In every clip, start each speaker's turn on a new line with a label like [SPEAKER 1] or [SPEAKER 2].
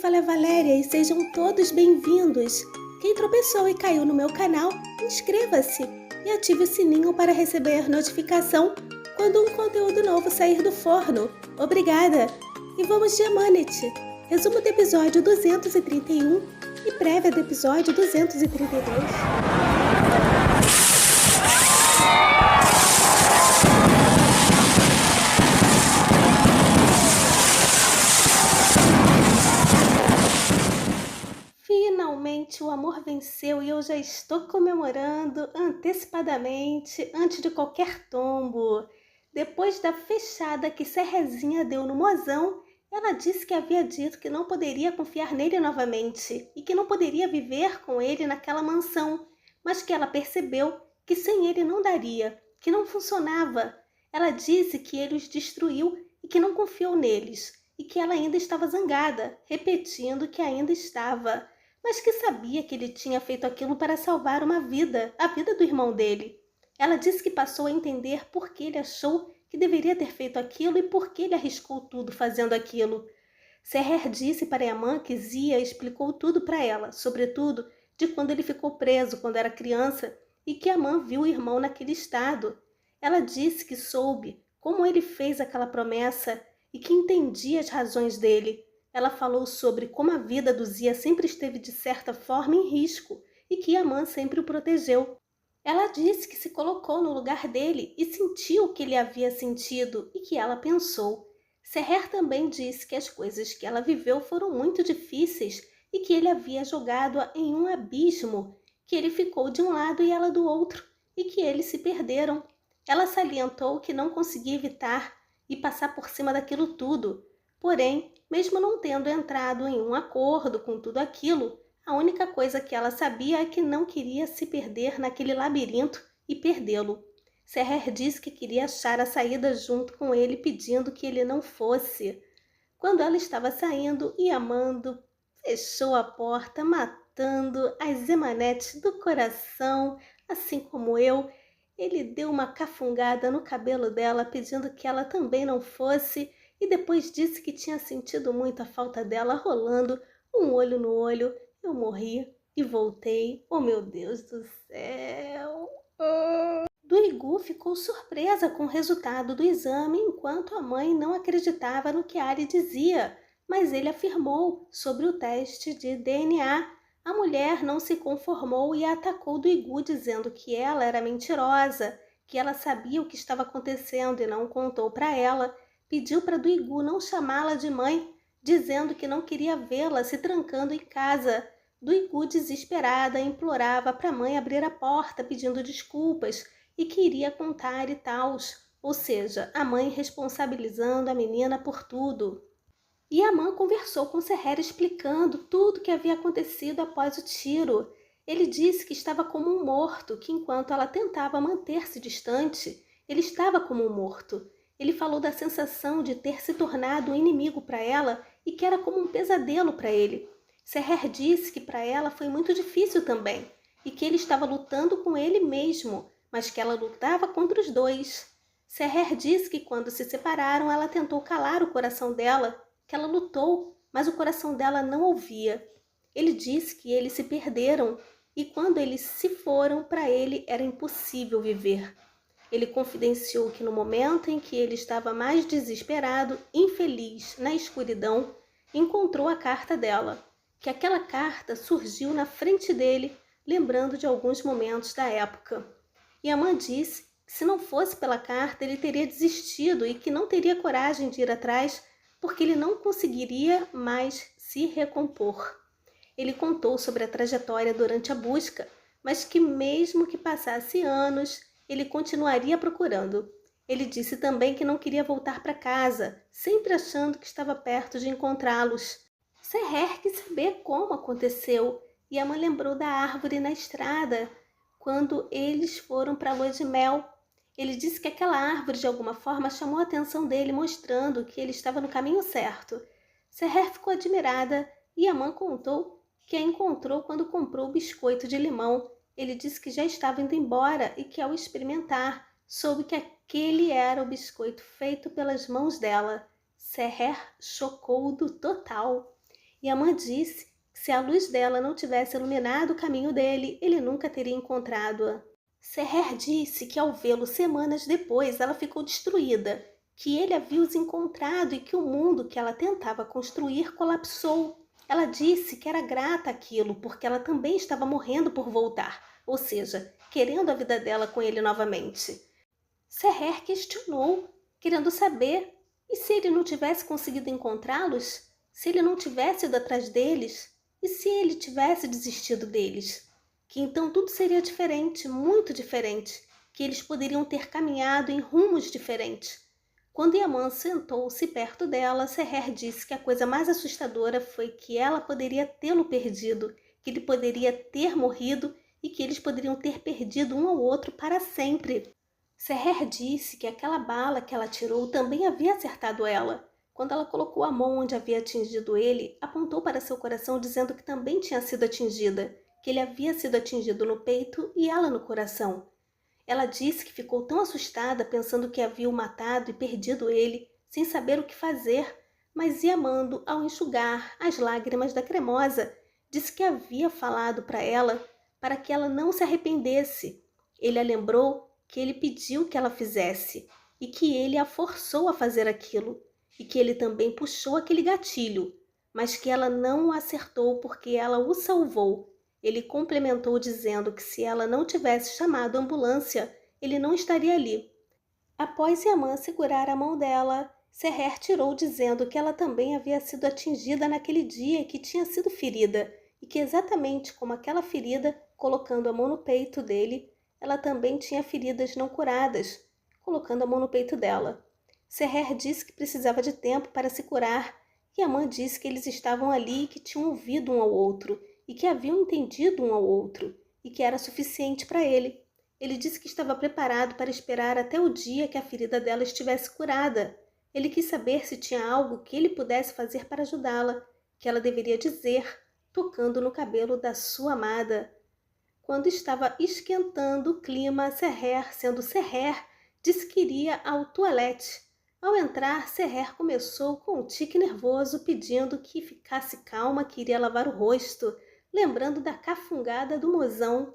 [SPEAKER 1] fala é Valéria e sejam todos bem-vindos. Quem tropeçou e caiu no meu canal, inscreva-se e ative o sininho para receber notificação quando um conteúdo novo sair do forno. Obrigada! E vamos de Amanete, resumo do episódio 231 e prévia do episódio 232. Finalmente o amor venceu e eu já estou comemorando antecipadamente, antes de qualquer tombo. Depois da fechada que Serrezinha deu no mozão, ela disse que havia dito que não poderia confiar nele novamente e que não poderia viver com ele naquela mansão, mas que ela percebeu que sem ele não daria, que não funcionava. Ela disse que ele os destruiu e que não confiou neles, e que ela ainda estava zangada, repetindo que ainda estava, mas que sabia que ele tinha feito aquilo para salvar uma vida, a vida do irmão dele. Ela disse que passou a entender por que ele achou que deveria ter feito aquilo e por que ele arriscou tudo fazendo aquilo. Serrer disse para Yaman que Zia explicou tudo para ela, sobretudo de quando ele ficou preso quando era criança e que Yaman viu o irmão naquele estado. Ela disse que soube como ele fez aquela promessa e que entendia as razões dele. Ela falou sobre como a vida do Zia sempre esteve de certa forma em risco e que Yaman sempre o protegeu. Ela disse que se colocou no lugar dele e sentiu o que ele havia sentido e que ela pensou. Serrer também disse que as coisas que ela viveu foram muito difíceis e que ele havia jogado-a em um abismo, que ele ficou de um lado e ela do outro e que eles se perderam. Ela salientou que não conseguia evitar e passar por cima daquilo tudo. Porém, mesmo não tendo entrado em um acordo com tudo aquilo, a única coisa que ela sabia é que não queria se perder naquele labirinto e perdê-lo. Serrer disse que queria achar a saída junto com ele, pedindo que ele não fosse. Quando ela estava saindo e amando, fechou a porta, matando as emanetes do coração, assim como eu. Ele deu uma cafungada no cabelo dela, pedindo que ela também não fosse, e depois disse que tinha sentido muito a falta dela, rolando um olho no olho. Eu morri e voltei. Oh, meu Deus do céu! Duigu ficou surpresa com o resultado do exame, enquanto a mãe não acreditava no que Ari dizia, mas ele afirmou sobre o teste de DNA. A mulher não se conformou e atacou Duigu, dizendo que ela era mentirosa, que ela sabia o que estava acontecendo e não contou para ela. Pediu para Duigu não chamá-la de mãe, dizendo que não queria vê-la se trancando em casa. Duigu, desesperada, implorava para a mãe abrir a porta, pedindo desculpas e que iria contar e tals, ou seja, a mãe responsabilizando a menina por tudo. E a mãe conversou com Serrer explicando tudo o que havia acontecido após o tiro. Ele disse que estava como um morto, que enquanto ela tentava manter-se distante, ele estava como um morto. Ele falou da sensação de ter se tornado um inimigo para ela e que era como um pesadelo para ele. Serrer disse que para ela foi muito difícil também e que ele estava lutando com ele mesmo, mas que ela lutava contra os dois. Serrer disse que quando se separaram ela tentou calar o coração dela, que ela lutou, mas o coração dela não ouvia. Ele disse que eles se perderam e quando eles se foram, para ele era impossível viver. Ele confidenciou que no momento em que ele estava mais desesperado, infeliz, na escuridão, encontrou a carta dela, que aquela carta surgiu na frente dele, lembrando de alguns momentos da época. E a mãe disse que se não fosse pela carta, ele teria desistido e que não teria coragem de ir atrás, porque ele não conseguiria mais se recompor. Ele contou sobre a trajetória durante a busca, mas que mesmo que passasse anos, ele continuaria procurando. Ele disse também que não queria voltar para casa, sempre achando que estava perto de encontrá-los. Serrer quis saber como aconteceu, e a mãe lembrou da árvore na estrada, quando eles foram para a lua de mel. Ele disse que aquela árvore de alguma forma chamou a atenção dele, mostrando que ele estava no caminho certo. Serrer ficou admirada e a mãe contou que a encontrou quando comprou o biscoito de limão. Ele disse que já estava indo embora e que ao experimentar, soube que aquele era o biscoito feito pelas mãos dela. Serrer chocou-o total. Yaman disse que se a luz dela não tivesse iluminado o caminho dele, ele nunca teria encontrado-a. Seher disse que ao vê-lo semanas depois, ela ficou destruída, que ele havia os encontrado e que o mundo que ela tentava construir colapsou. Ela disse que era grata àquilo, porque ela também estava morrendo por voltar, ou seja, querendo a vida dela com ele novamente. Seher questionou, querendo saber, e se ele não tivesse conseguido encontrá-los? Se ele não tivesse ido atrás deles? E se ele tivesse desistido deles? Que então tudo seria diferente, muito diferente, que eles poderiam ter caminhado em rumos diferentes. Quando Yaman sentou-se perto dela, Seher disse que a coisa mais assustadora foi que ela poderia tê-lo perdido, que ele poderia ter morrido e que eles poderiam ter perdido um ao outro para sempre. Seher disse que aquela bala que ela tirou também havia acertado ela. Quando ela colocou a mão onde havia atingido ele, apontou para seu coração dizendo que também tinha sido atingida, que ele havia sido atingido no peito e ela no coração. Ela disse que ficou tão assustada pensando que havia o matado e perdido ele, sem saber o que fazer, mas Yaman, ao enxugar as lágrimas da cremosa, disse que havia falado para ela para que ela não se arrependesse. Ele a lembrou que ele pediu que ela fizesse e que ele a forçou a fazer aquilo e que ele também puxou aquele gatilho, mas que ela não o acertou porque ela o salvou. Ele complementou dizendo que se ela não tivesse chamado a ambulância, ele não estaria ali. Após Yaman segurar a mão dela, Seher tirou dizendo que ela também havia sido atingida naquele dia e que tinha sido ferida, e que exatamente como aquela ferida, colocando a mão no peito dele, ela também tinha feridas não curadas, colocando a mão no peito dela. Seher disse que precisava de tempo para se curar, e Yaman disse que eles estavam ali e que tinham ouvido um ao outro, e que haviam entendido um ao outro, e que era suficiente para ele. Ele disse que estava preparado para esperar até o dia que a ferida dela estivesse curada. Ele quis saber se tinha algo que ele pudesse fazer para ajudá-la, que ela deveria dizer, tocando no cabelo da sua amada. Quando estava esquentando o clima, Seher, sendo Seher, disse que iria ao toalete. Ao entrar, Seher começou com um tique nervoso, pedindo que ficasse calma, que iria lavar o rosto, lembrando da cafungada do mozão.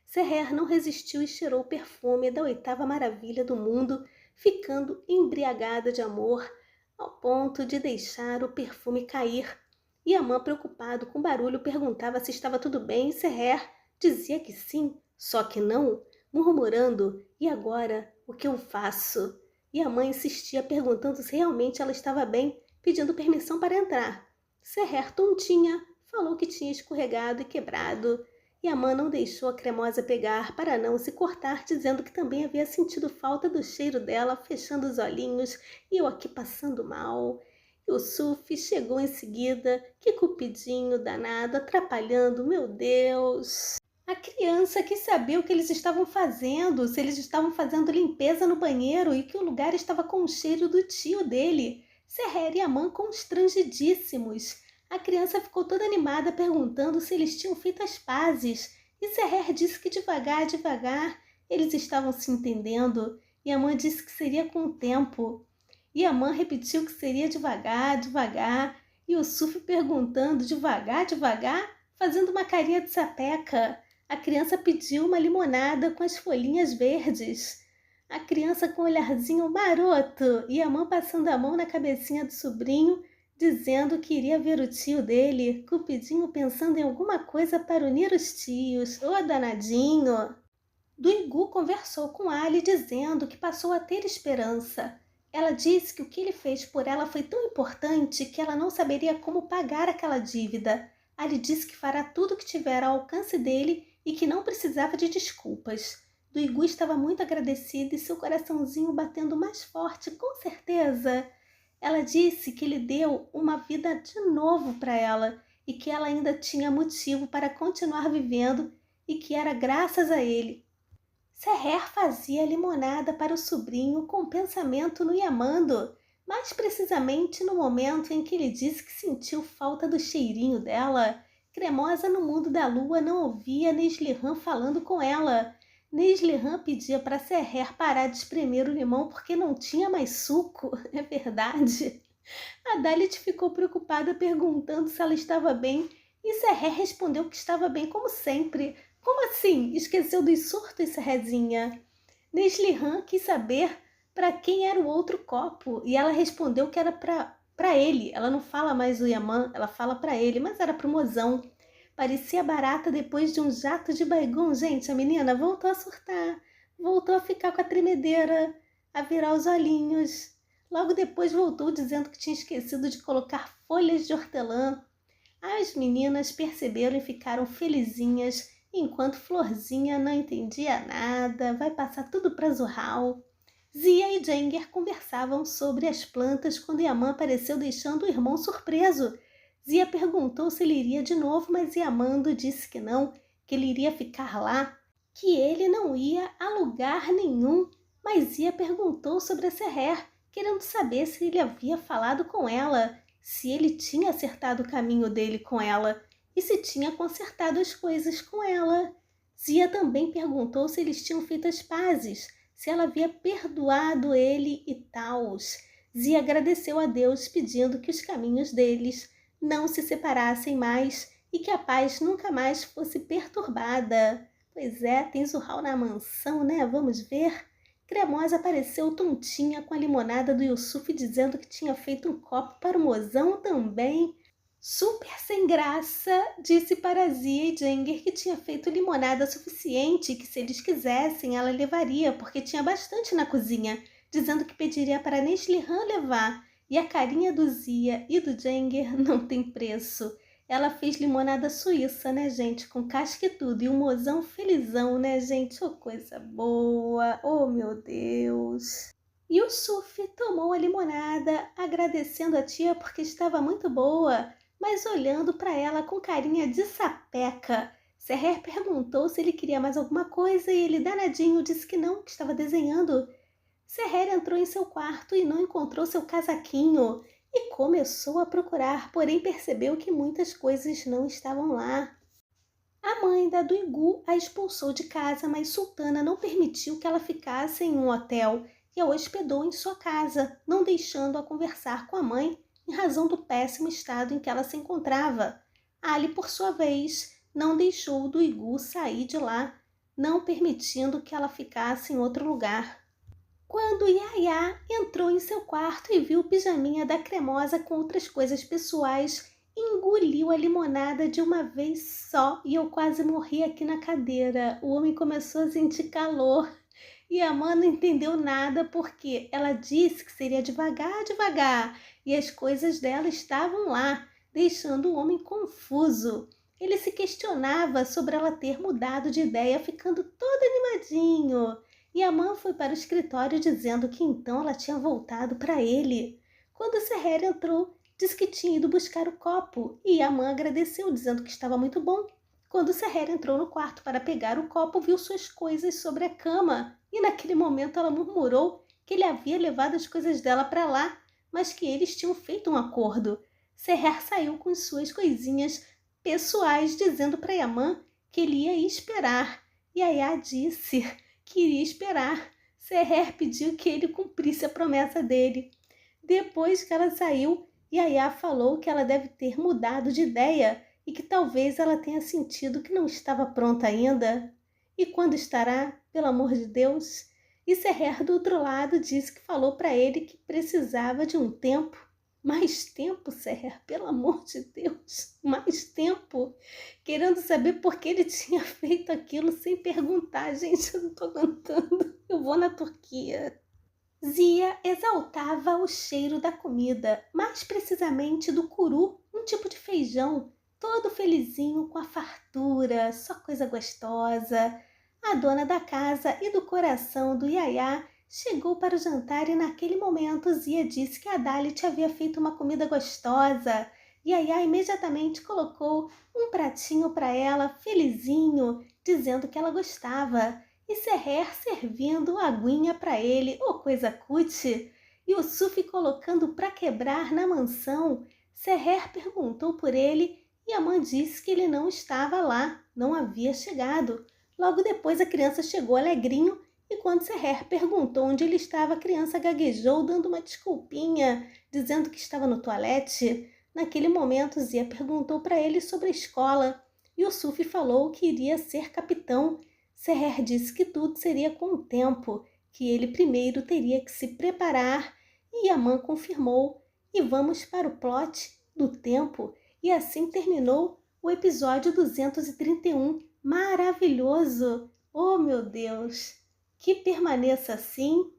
[SPEAKER 1] Seher não resistiu e cheirou o perfume da oitava maravilha do mundo, ficando embriagada de amor, ao ponto de deixar o perfume cair. Yaman, preocupado com o barulho, perguntava se estava tudo bem e Seher dizia que sim, só que não, murmurando, e agora, o que eu faço? Yaman insistia, perguntando se realmente ela estava bem, pedindo permissão para entrar. Seher, tontinha, falou que tinha escorregado e quebrado. Yaman não deixou a cremosa pegar para não se cortar, dizendo que também havia sentido falta do cheiro dela, fechando os olhinhos, e eu aqui passando mal. Yusuf chegou em seguida, que cupidinho danado, atrapalhando, meu Deus. A criança quis saber o que eles estavam fazendo, se eles estavam fazendo limpeza no banheiro e que o lugar estava com o cheiro do tio dele. Seher e Yaman constrangidíssimos. A criança ficou toda animada perguntando se eles tinham feito as pazes. E Seher disse que devagar, devagar, eles estavam se entendendo. Yaman disse que seria com o tempo. Yaman repetiu que seria devagar, devagar. E Yusuf perguntando devagar, devagar, fazendo uma carinha de sapeca. A criança pediu uma limonada com as folhinhas verdes. A criança com um olharzinho maroto e a mão passando a mão na cabecinha do sobrinho, dizendo que iria ver o tio dele, Cupidinho pensando em alguma coisa para unir os tios. Ô danadinho! Duigu conversou com Ali dizendo que passou a ter esperança. Ela disse que o que ele fez por ela foi tão importante que ela não saberia como pagar aquela dívida. Ali disse que fará tudo o que tiver ao alcance dele e que não precisava de desculpas. Duigu estava muito agradecida e seu coraçãozinho batendo mais forte, com certeza. Ela disse que ele deu uma vida de novo para ela e que ela ainda tinha motivo para continuar vivendo e que era graças a ele. Seher fazia limonada para o sobrinho com pensamento no Yamando, mais precisamente no momento em que ele disse que sentiu falta do cheirinho dela. Cremosa no mundo da lua não ouvia Neslihan falando com ela. Neslihan pedia para Seher parar de espremer o limão porque não tinha mais suco, é verdade. A Dalit ficou preocupada perguntando se ela estava bem e Serré respondeu que estava bem como sempre. Como assim? Esqueceu dos surtos, Serrezinha? Neslihan quis saber para quem era o outro copo e ela respondeu que era para ele. Ela não fala mais o Yaman, ela fala para ele, mas era pro mozão. Parecia barata depois de um jato de Baygon. Gente, a menina voltou a surtar, voltou a ficar com a tremedeira, a virar os olhinhos. Logo depois voltou dizendo que tinha esquecido de colocar folhas de hortelã. As meninas perceberam e ficaram felizinhas, enquanto Florzinha não entendia nada. Vai passar tudo para Zurral. Zia e Jenger conversavam sobre as plantas quando Yaman apareceu deixando o irmão surpreso. Zia perguntou se ele iria de novo, mas Yamando disse que não, que ele iria ficar lá, que ele não ia a lugar nenhum. Mas Zia perguntou sobre a Serrer, querendo saber se ele havia falado com ela, se ele tinha acertado o caminho dele com ela e se tinha consertado as coisas com ela. Zia também perguntou se eles tinham feito as pazes, se ela havia perdoado ele e tals. Zia agradeceu a Deus pedindo que os caminhos deles não se separassem mais e que a paz nunca mais fosse perturbada. Pois é, tem Zurral na mansão, né? Vamos ver. Cremosa apareceu tontinha com a limonada do Yusuf dizendo que tinha feito um copo para o mozão também. Super sem graça, disse para Zia e Jenger que tinha feito limonada suficiente e que se eles quisessem ela levaria, porque tinha bastante na cozinha, dizendo que pediria para Neslihan levar. E a carinha do Zia e do Jenger não tem preço. Ela fez limonada suíça, né, gente? Com casca e tudo. E um mozão felizão, né, gente? Oh, coisa boa! Oh, meu Deus! E o Suf tomou a limonada, agradecendo a tia porque estava muito boa, mas olhando para ela com carinha de sapeca. Serrer perguntou se ele queria mais alguma coisa e ele danadinho disse que não, que estava desenhando. Serrer entrou em seu quarto e não encontrou seu casaquinho e começou a procurar, porém percebeu que muitas coisas não estavam lá. A mãe da Duigu a expulsou de casa, mas Sultana não permitiu que ela ficasse em um hotel e a hospedou em sua casa, não deixando-a conversar com a mãe em razão do péssimo estado em que ela se encontrava. Ali, por sua vez, não deixou o Duigu sair de lá, não permitindo que ela ficasse em outro lugar. Quando Yaya entrou em seu quarto e viu o pijaminha da Cremosa com outras coisas pessoais, engoliu a limonada de uma vez só e eu quase morri aqui na cadeira. O homem começou a sentir calor e a mãe não entendeu nada porque ela disse que seria devagar, devagar e as coisas dela estavam lá, deixando o homem confuso. Ele se questionava sobre ela ter mudado de ideia, ficando todo animadinho. E a mãe foi para o escritório dizendo que então ela tinha voltado para ele. Quando Serrer entrou, disse que tinha ido buscar o copo e a mãe agradeceu, dizendo que estava muito bom. Quando Serrer entrou no quarto para pegar o copo, viu suas coisas sobre a cama e naquele momento ela murmurou que ele havia levado as coisas dela para lá, mas que eles tinham feito um acordo. Serrer saiu com suas coisinhas pessoais, dizendo para Yaman que ele ia esperar. Yaya disse que iria esperar. Serrer pediu que ele cumprisse a promessa dele. Depois que ela saiu, Yaya falou que ela deve ter mudado de ideia e que talvez ela tenha sentido que não estava pronta ainda. E quando estará, pelo amor de Deus? E Serrer do outro lado disse que falou para ele que precisava de um tempo. Mais tempo, Serrer, pelo amor de Deus, mais tempo. Querendo saber por que ele tinha feito aquilo sem perguntar. Gente, eu não tô aguentando. Eu vou na Turquia. Zia exaltava o cheiro da comida, mais precisamente do curu, um tipo de feijão, todo felizinho com a fartura, só coisa gostosa. A dona da casa e do coração do Yaya chegou para o jantar e naquele momento Zia disse que a Dalit havia feito uma comida gostosa. Yaya imediatamente colocou um pratinho para ela, felizinho, dizendo que ela gostava. E Serrer servindo aguinha para ele, coisa cutie. E o Suf colocando para quebrar na mansão. Serrer perguntou por ele e a mãe disse que ele não estava lá, não havia chegado. Logo depois a criança chegou alegrinho E quando Seher perguntou onde ele estava, a criança gaguejou, dando uma desculpinha, dizendo que estava no toalete. Naquele momento, Zia perguntou para ele sobre a escola. Yusuf falou que iria ser capitão. Seher disse que tudo seria com o tempo, que ele primeiro teria que se preparar. E Yaman confirmou. E vamos para o plot do tempo. E assim terminou o episódio 231. Maravilhoso! Oh, meu Deus! Que permaneça assim.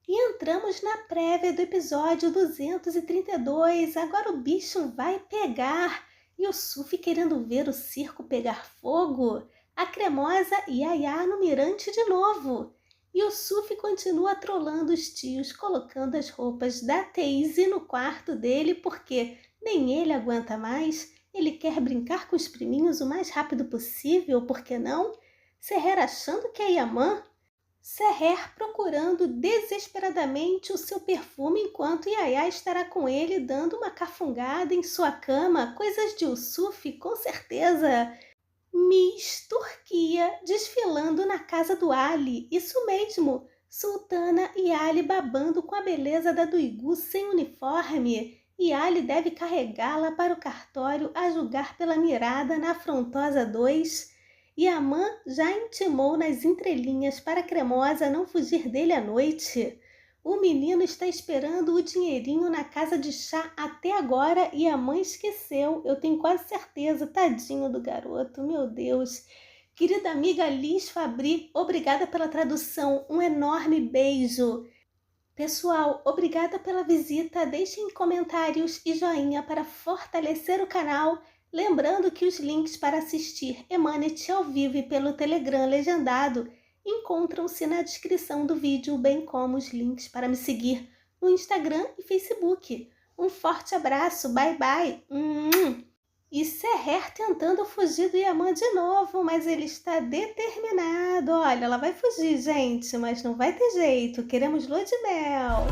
[SPEAKER 1] E entramos na prévia do episódio 232. Agora o bicho vai pegar. E o Suf querendo ver o circo pegar fogo. A Cremosa e a Yá no mirante de novo. E o Suf continua trolando os tios, colocando as roupas da Teise no quarto dele, porque nem ele aguenta mais. Ele quer brincar com os priminhos o mais rápido possível, por que não? Seher achando que é Yaman. Seher procurando desesperadamente o seu perfume enquanto Yaya estará com ele dando uma cafungada em sua cama. Coisas de Yusuf, com certeza. Miss Turquia desfilando na casa do Ali. Isso mesmo. Sultana e Ali babando com a beleza da Duigu sem uniforme. E Ali deve carregá-la para o cartório a julgar pela mirada na afrontosa 2. Yaman já intimou nas entrelinhas para a Cremosa não fugir dele à noite. O menino está esperando o dinheirinho na casa de chá até agora e a mãe esqueceu. Eu tenho quase certeza, tadinho do garoto, meu Deus. Querida amiga Liz Fabri, obrigada pela tradução, um enorme beijo. Pessoal, obrigada pela visita, deixem comentários e joinha para fortalecer o canal. Lembrando que os links para assistir Emanet ao vivo e pelo Telegram legendado encontram-se na descrição do vídeo, bem como os links para me seguir no Instagram e Facebook. Um forte abraço, bye bye! E Seher tentando fugir do Yaman de novo, mas ele está determinado. Olha, ela vai fugir, gente, mas não vai ter jeito, queremos lua de mel.